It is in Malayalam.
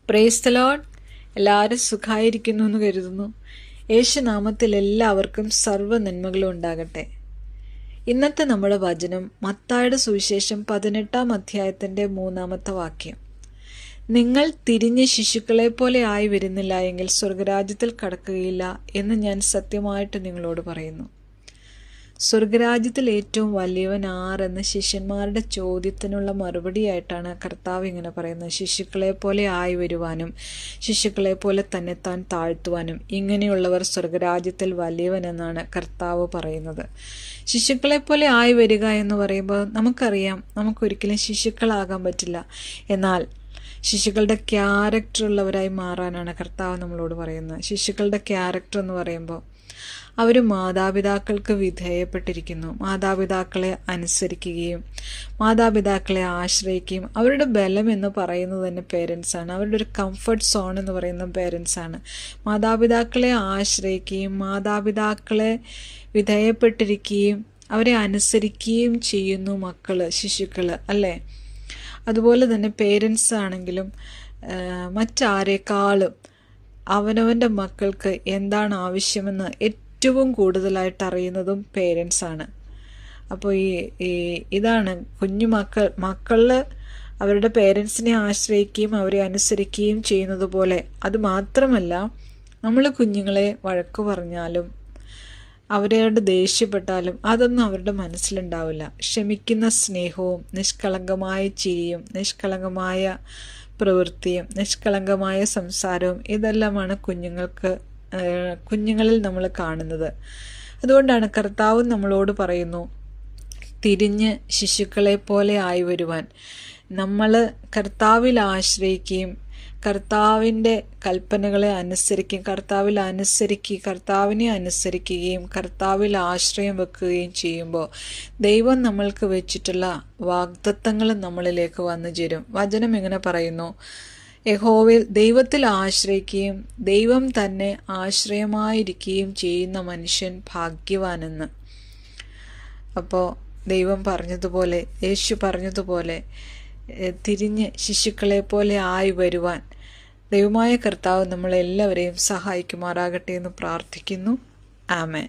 Praise the Lord. എല്ലാവരും സുഖമായിരിക്കുന്നു എന്ന് കരുതുന്നു. യേശുനാമത്തിൽ എല്ലാവർക്കും സർവ്വ നന്മകളും ഉണ്ടാകട്ടെ. ഇന്നത്തെ നമ്മുടെ വചനം മത്തായിയുടെ സുവിശേഷം 18-ാം അധ്യായത്തിൻ്റെ 3-ാമത്തെ വാക്യം. നിങ്ങൾ തിരിഞ്ഞ് ശിശുക്കളെ പോലെ ആയി വരുന്നില്ല എങ്കിൽ സ്വർഗരാജ്യത്തിൽ കടക്കുകയില്ല എന്ന് ഞാൻ സത്യമായിട്ട് നിങ്ങളോട് പറയുന്നു. സ്വർഗരാജ്യത്തിൽ ഏറ്റവും വലിയവൻ ആരെന്ന് ശിഷ്യന്മാരുടെ ചോദ്യത്തിനുള്ള മറുപടിയായിട്ടാണ് കർത്താവ് ഇങ്ങനെ പറയുന്നത്. ശിശുക്കളെ പോലെ ആയി വരുവാനും ശിശുക്കളെ പോലെ തന്നെത്താൻ താഴ്ത്തുവാനും ഇങ്ങനെയുള്ളവർ സ്വർഗരാജ്യത്തിൽ വലിയവനെന്നാണ് കർത്താവ് പറയുന്നത്. ശിശുക്കളെ പോലെ ആയി വരിക എന്ന് പറയുമ്പോൾ നമുക്കറിയാം, നമുക്കൊരിക്കലും ശിശുക്കളാകാൻ പറ്റില്ല. എന്നാൽ ശിശുക്കളുടെ ക്യാരക്ടർ ഉള്ളവരായി മാറാനാണ് കർത്താവ് നമ്മളോട് പറയുന്നത്. ശിശുക്കളുടെ ക്യാരക്ടർ എന്ന് പറയുമ്പോൾ അവർ മാതാപിതാക്കൾക്ക് വിധേയപ്പെട്ടിരിക്കുന്നു, മാതാപിതാക്കളെ അനുസരിക്കുകയും മാതാപിതാക്കളെ ആശ്രയിക്കുകയും. അവരുടെ ബലം എന്ന് പറയുന്നത് തന്നെ പേരൻസാണ്. അവരുടെ ഒരു കംഫർട്ട് സോൺ എന്ന് പറയുന്നത് പേരൻസാണ്. മാതാപിതാക്കളെ ആശ്രയിക്കുകയും മാതാപിതാക്കളെ വിധേയപ്പെട്ടിരിക്കുകയും അവരെ അനുസരിക്കുകയും ചെയ്യുന്നു ശിശുക്കൾ അല്ലേ. അതുപോലെ തന്നെ പേരൻസ് ആണെങ്കിലും മറ്റാരേക്കാളും അവനവൻ്റെ മക്കൾക്ക് എന്താണ് ആവശ്യമെന്ന് ഏറ്റവും കൂടുതലായിട്ട് അറിയുന്നതും പേരൻസാണ്. അപ്പോൾ ഇതാണ് മക്കൾ അവരുടെ പേരൻസിനെ ആശ്രയിക്കുകയും അവരെ അനുസരിക്കുകയും ചെയ്യുന്നത് പോലെ. അത് മാത്രമല്ല, നമ്മൾ കുഞ്ഞുങ്ങളെ വഴക്ക് പറഞ്ഞാലും അവരോട് ദേഷ്യപ്പെട്ടാലും അതൊന്നും അവരുടെ മനസ്സിലുണ്ടാവില്ല. ക്ഷമിക്കുന്ന സ്നേഹവും നിഷ്കളങ്കമായ ചിരിയും നിഷ്കളങ്കമായ പ്രവൃത്തിയും നിഷ്കളങ്കമായ സംസാരവും ഇതെല്ലാമാണ് കുഞ്ഞുങ്ങളിൽ നമ്മൾ കാണുന്നത്. അതുകൊണ്ടാണ് കർത്താവ് നമ്മളോട് പറയുന്നു, തിരിഞ്ഞ് ശിശുക്കളെ പോലെ ആയി വരുവാൻ. നമ്മൾ കർത്താവിൽ ആശ്രയിക്കുകയും കർത്താവിൻ്റെ കൽപ്പനകളെ അനുസരിക്കുകയും കർത്താവിനെ അനുസരിക്കുകയും കർത്താവിൽ ആശ്രയം വെക്കുകയും ചെയ്യുമ്പോൾ ദൈവം നമ്മൾക്ക് വെച്ചിട്ടുള്ള വാഗ്ദത്തങ്ങൾ നമ്മളിലേക്ക് വന്നു ചേരും. വചനം ഇങ്ങനെ പറയുന്നു, ദൈവത്തിൽ ആശ്രയിക്കുകയും ദൈവം തന്നെ ആശ്രയമായിരിക്കുകയും ചെയ്യുന്ന മനുഷ്യൻ ഭാഗ്യവാനെന്ന്. അപ്പോൾ ദൈവം പറഞ്ഞതുപോലെ, യേശു പറഞ്ഞതുപോലെ തിരിഞ്ഞ് ശിശുക്കളെ പോലെ ആയി വരുവാൻ ദൈവമായ കർത്താവ് നമ്മളെല്ലാവരെയും സഹായിക്കുമാറാകട്ടെ എന്ന് പ്രാർത്ഥിക്കുന്നു. ആമേൻ.